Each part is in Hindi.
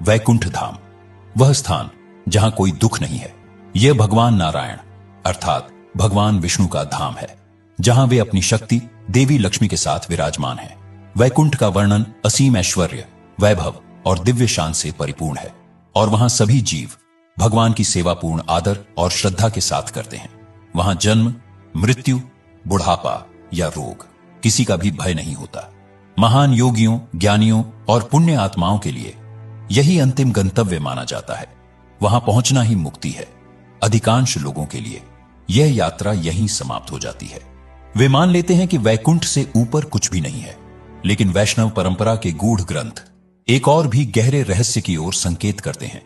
वैकुंठ धाम, वह स्थान जहां कोई दुख नहीं है। यह भगवान नारायण अर्थात भगवान विष्णु का धाम है, जहां वे अपनी शक्ति देवी लक्ष्मी के साथ विराजमान हैं। वैकुंठ का वर्णन असीम ऐश्वर्य, वैभव और दिव्य शान से परिपूर्ण है, और वहां सभी जीव भगवान की सेवापूर्ण आदर और श्रद्धा के साथ करते हैं। वहां जन्म, मृत्यु, बुढ़ापा या रोग किसी का भी भय नहीं होता। महान योगियों, ज्ञानियों और पुण्य आत्माओं के लिए यही अंतिम गंतव्य माना जाता है। वहां पहुंचना ही मुक्ति है। अधिकांश लोगों के लिए यह यात्रा यहीं समाप्त हो जाती है। वे मान लेते हैं कि वैकुंठ से ऊपर कुछ भी नहीं है, लेकिन वैष्णव परंपरा के गूढ़ ग्रंथ एक और भी गहरे रहस्य की ओर संकेत करते हैं।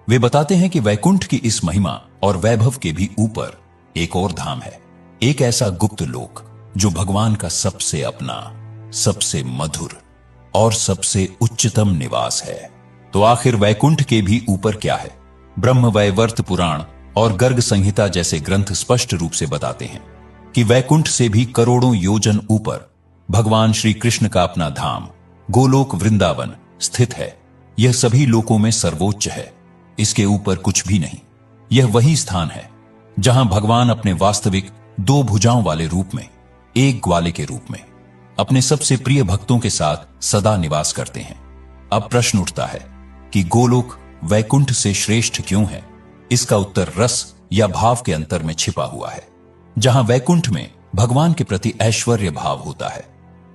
वे बताते हैं कि वैकुंठ की इस महिमा और वैभव के भी ऊपर एक और धाम है, एक ऐसा गुप्त लोक जो भगवान का सबसे अपना, सबसे मधुर और सबसे उच्चतम निवास है। तो आखिर वैकुंठ के भी ऊपर क्या है? ब्रह्मवैवर्त पुराण और गर्ग संहिता जैसे ग्रंथ स्पष्ट रूप से बताते हैं कि वैकुंठ से भी करोड़ों योजन ऊपर भगवान श्री कृष्ण का अपना धाम गोलोक वृंदावन स्थित है। यह सभी लोकों में सर्वोच्च है, इसके ऊपर कुछ भी नहीं। यह वही स्थान है जहां भगवान अपने वास्तविक दो भुजाओं वाले रूप में, एक ग्वाले के रूप में, अपने सबसे प्रिय भक्तों के साथ सदा निवास करते हैं। अब प्रश्न उठता है कि गोलोक वैकुंठ से श्रेष्ठ क्यों है? इसका उत्तर रस या भाव के अंतर में छिपा हुआ है। जहां वैकुंठ में भगवान के प्रति ऐश्वर्य भाव होता है,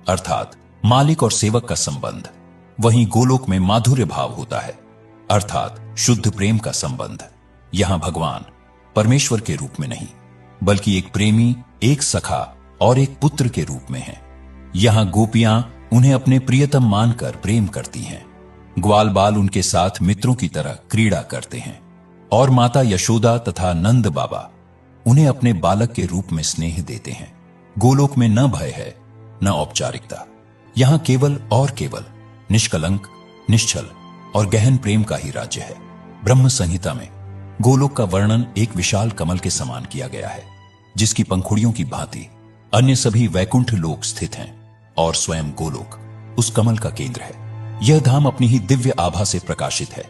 अर्थात मालिक और सेवक का संबंध, वहीं गोलोक में माधुर्य भाव होता है, अर्थात शुद्ध प्रेम का संबंध। यहां भगवान परमेश्वर के रूप में नहीं, बल्कि एक प्रेमी, एक सखा और एक पुत्र के रूप में हैं। यहां गोपियां उन्हें अपने प्रियतम मानकर प्रेम करती हैं। ग्वाल बाल उनके साथ मित्रों की तरह क्रीड़ा करते हैं, और माता यशोदा तथा नंद बाबा उन्हें अपने बालक के रूप में स्नेह देते हैं। गोलोक में न भय है, न औपचारिकता। यहां केवल और केवल निष्कलंक, निश्चल और गहन प्रेम का ही राज्य है। ब्रह्म संहिता में गोलोक का वर्णन एक विशाल कमल के समान किया गया है, जिसकी पंखुड़ियों की भांति अन्य सभी वैकुंठ लोक स्थित हैं, और स्वयं गोलोक उस कमल का केंद्र है। यह धाम अपनी ही दिव्य आभा से प्रकाशित है।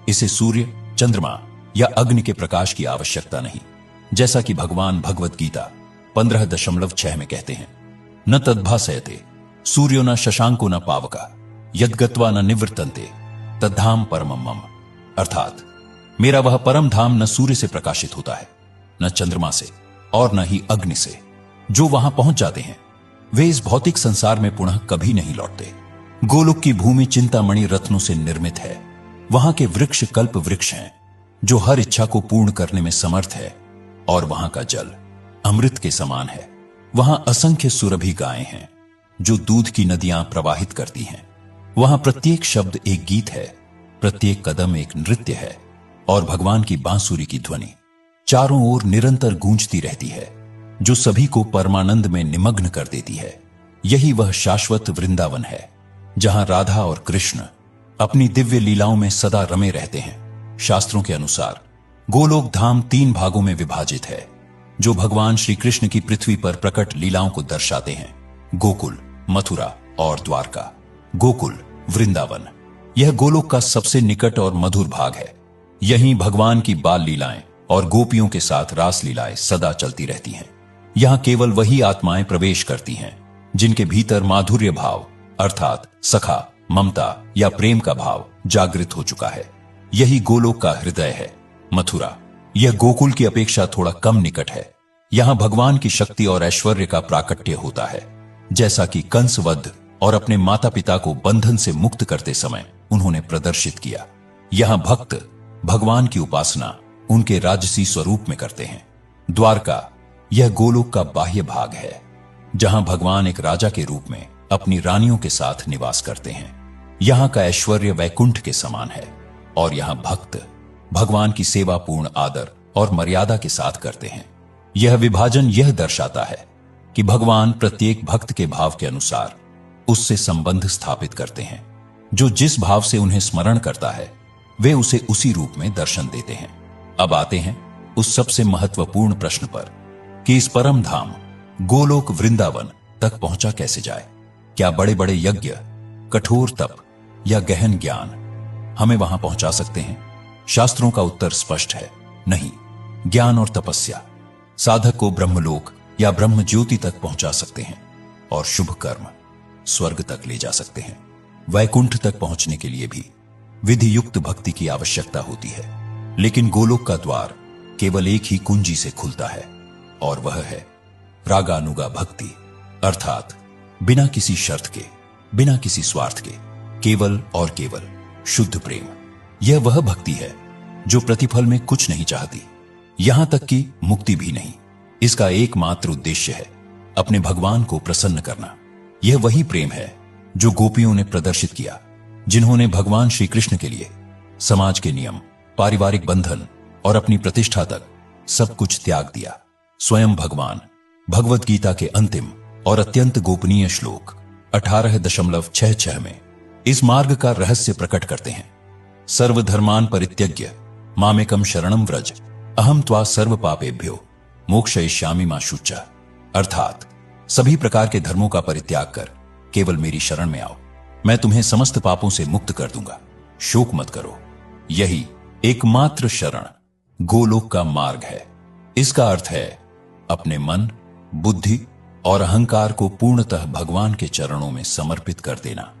इसे सूर्य, चंद्रमा या अग्नि के प्रकाश की आवश्यकता नहीं, जैसा कि भगवान भगवत गीता 15.6 में कहते हैं, न तद्भासयते सूर्यो न शशांको न पावका यद्गत्वा न निवृत्तन्ते तद्धाम परमम मम। अर्थात मेरा वह परम धाम न सूर्य से प्रकाशित होता है, न चंद्रमा से, और न ही अग्नि से। जो वहां पहुंच जाते हैं वे इस भौतिक संसार में पुनः कभी नहीं लौटते। गोलोक की भूमि चिंतामणि रत्नों से निर्मित है। वहां के वृक्ष कल्प वृक्ष हैं, जो हर इच्छा को पूर्ण करने में समर्थ है, और वहां का जल अमृत के समान है। वहां असंख्य सुरभि गायें हैं, जो दूध की नदियां प्रवाहित करती हैं। वहां प्रत्येक शब्द एक गीत है, प्रत्येक कदम एक नृत्य है, और भगवान की बांसुरी की ध्वनि चारों ओर निरंतर गूंजती रहती है, जो सभी को परमानंद में निमग्न कर देती है। यही वह शाश्वत वृंदावन है, जहां राधा और कृष्ण अपनी दिव्य लीलाओं में सदा रमे रहते हैं। शास्त्रों के अनुसार गोलोक धाम 3 भागों में विभाजित है, जो भगवान श्री कृष्ण की पृथ्वी पर प्रकट लीलाओं को दर्शाते हैं: गोकुल, मथुरा और द्वारका। गोकुल वृंदावन यह गोलोक का सबसे निकट और मधुर भाग है। यहीं भगवान की बाल लीलाएं और गोपियों के साथ रास लीलाएं सदा चलती रहती हैं। यहां केवल वही आत्माएं प्रवेश करती हैं जिनके भीतर माधुर्य भाव, अर्थात सखा, ममता या प्रेम का भाव जागृत हो चुका है। यही गोलोक का हृदय है। मथुरा यह गोकुल की अपेक्षा थोड़ा कम निकट है। यहां भगवान की शक्ति और ऐश्वर्य का प्राकट्य होता है, जैसा कि कंसवध और अपने माता पिता को बंधन से मुक्त करते समय उन्होंने प्रदर्शित किया। यहां भक्त भगवान की उपासना उनके राजसी स्वरूप में करते हैं। द्वारका यह गोलोक का बाह्य भाग है, जहां भगवान एक राजा के रूप में अपनी रानियों के साथ निवास करते हैं। यहां का ऐश्वर्य वैकुंठ के समान है, और यहां भक्त भगवान की सेवा पूर्ण आदर और मर्यादा के साथ करते हैं। यह विभाजन यह दर्शाता है कि भगवान प्रत्येक भक्त के भाव के अनुसार उससे संबंध स्थापित करते हैं। जो जिस भाव से उन्हें स्मरण करता है, वे उसे उसी रूप में दर्शन देते हैं। अब आते हैं उस सबसे महत्वपूर्ण प्रश्न पर कि इस परम धाम गोलोक वृंदावन तक पहुंचा कैसे जाए। क्या बड़े बड़े यज्ञ, कठोर तप या गहन ज्ञान हमें वहां पहुंचा सकते हैं? शास्त्रों का उत्तर स्पष्ट है, नहीं। ज्ञान और तपस्या साधक को ब्रह्मलोक या ब्रह्म ज्योति तक पहुंचा सकते हैं, और शुभ कर्म स्वर्ग तक ले जा सकते हैं। वैकुंठ तक पहुंचने के लिए भी विधि युक्त भक्ति की आवश्यकता होती है, लेकिन गोलोक का द्वार केवल एक ही कुंजी से खुलता है, और वह है रागानुगा भक्ति, अर्थात बिना किसी शर्त के, बिना किसी स्वार्थ के, केवल और केवल शुद्ध प्रेम। यह वह भक्ति है जो प्रतिफल में कुछ नहीं चाहती, यहां तक कि मुक्ति भी नहीं। इसका एकमात्र उद्देश्य है अपने भगवान को प्रसन्न करना। यह वही प्रेम है जो गोपियों ने प्रदर्शित किया, जिन्होंने भगवान श्री कृष्ण के लिए समाज के नियम, पारिवारिक बंधन और अपनी प्रतिष्ठा तक सब कुछ त्याग दिया। स्वयं भगवान भगवत गीता के अंतिम और अत्यंत गोपनीय श्लोक 18.66 में इस मार्ग का रहस्य प्रकट करते हैं। सर्वधर्मान परित्यज्य मामेकम शरणम व्रज अहम त्वा सर्व पापेभ्यो मोक्षयिष्यामि मा शुचा, अर्थात सभी प्रकार के धर्मों का परित्याग कर केवल मेरी शरण में आओ, मैं तुम्हें समस्त पापों से मुक्त कर दूंगा, शोक मत करो। यही एकमात्र शरण गोलोक का मार्ग है। इसका अर्थ है अपने मन, बुद्धि और अहंकार को पूर्णतः भगवान के चरणों में समर्पित कर देना,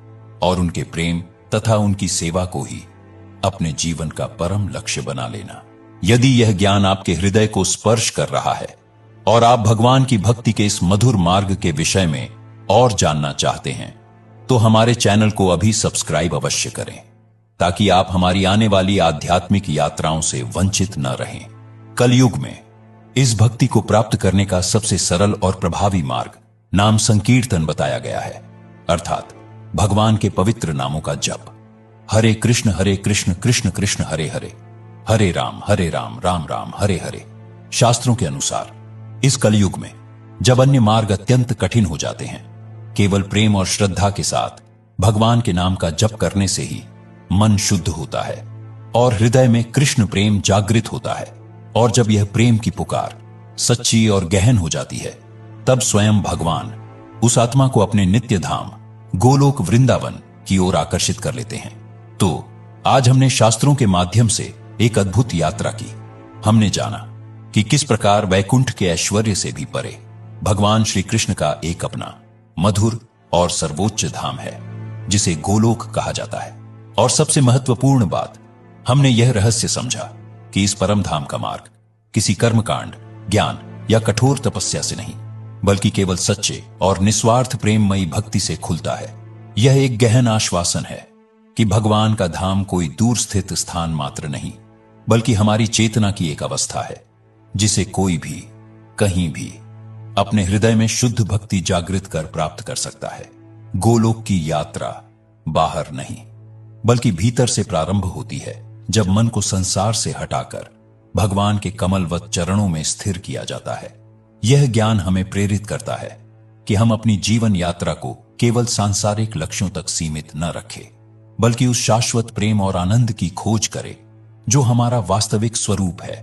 और उनके प्रेम तथा उनकी सेवा को ही अपने जीवन का परम लक्ष्य बना लेना। यदि यह ज्ञान आपके हृदय को स्पर्श कर रहा है और आप भगवान की भक्ति के इस मधुर मार्ग के विषय में और जानना चाहते हैं, तो हमारे चैनल को अभी सब्सक्राइब अवश्य करें, ताकि आप हमारी आने वाली आध्यात्मिक यात्राओं से वंचित न रहें। कलयुग में इस भक्ति को प्राप्त करने का सबसे सरल और प्रभावी मार्ग नाम संकीर्तन बताया गया है, अर्थात भगवान के पवित्र नामों का जप। हरे कृष्ण कृष्ण कृष्ण हरे हरे, हरे राम राम राम हरे हरे। शास्त्रों के अनुसार इस कलयुग में जब अन्य मार्ग अत्यंत कठिन हो जाते हैं, केवल प्रेम और श्रद्धा के साथ भगवान के नाम का जप करने से ही मन शुद्ध होता है और हृदय में कृष्ण प्रेम जागृत होता है। और जब यह प्रेम की पुकार सच्ची और गहन हो जाती है, तब स्वयं भगवान उस आत्मा को अपने नित्य धाम गोलोक वृंदावन की ओर आकर्षित कर लेते हैं। तो आज हमने शास्त्रों के माध्यम से एक अद्भुत यात्रा की। हमने जाना कि किस प्रकार वैकुंठ के ऐश्वर्य से भी परे भगवान श्री कृष्ण का एक अपना मधुर और सर्वोच्च धाम है, जिसे गोलोक कहा जाता है। और सबसे महत्वपूर्ण बात, हमने यह रहस्य समझा कि इस परम धाम का मार्ग किसी कर्मकांड, ज्ञान या कठोर तपस्या से नहीं, बल्कि केवल सच्चे और निस्वार्थ प्रेममयी भक्ति से खुलता है। यह एक गहन आश्वासन है कि भगवान का धाम कोई दूर स्थित स्थान मात्र नहीं, बल्कि हमारी चेतना की एक अवस्था है, जिसे कोई भी कहीं भी अपने हृदय में शुद्ध भक्ति जागृत कर प्राप्त कर सकता है। गोलोक की यात्रा बाहर नहीं, बल्कि भीतर से प्रारंभ होती है, जब मन को संसार से हटाकर भगवान के कमलवत चरणों में स्थिर किया जाता है। यह ज्ञान हमें प्रेरित करता है कि हम अपनी जीवन यात्रा को केवल सांसारिक लक्ष्यों तक सीमित न रखें, बल्कि उस शाश्वत प्रेम और आनंद की खोज करें जो हमारा वास्तविक स्वरूप है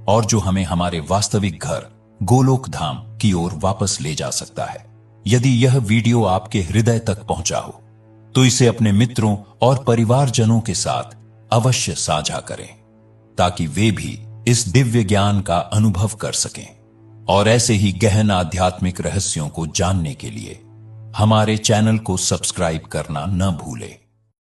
और जो हमें हमारे वास्तविक घर गोलोक धाम की ओर वापस ले जा सकता है। यदि यह वीडियो आपके हृदय तक पहुंचा हो, तो इसे अपने मित्रों और परिवारजनों के साथ अवश्य साझा करें, ताकि वे भी इस दिव्य ज्ञान का अनुभव कर सकें। और ऐसे ही गहन आध्यात्मिक रहस्यों को जानने के लिए हमारे चैनल को सब्सक्राइब करना न भूलें।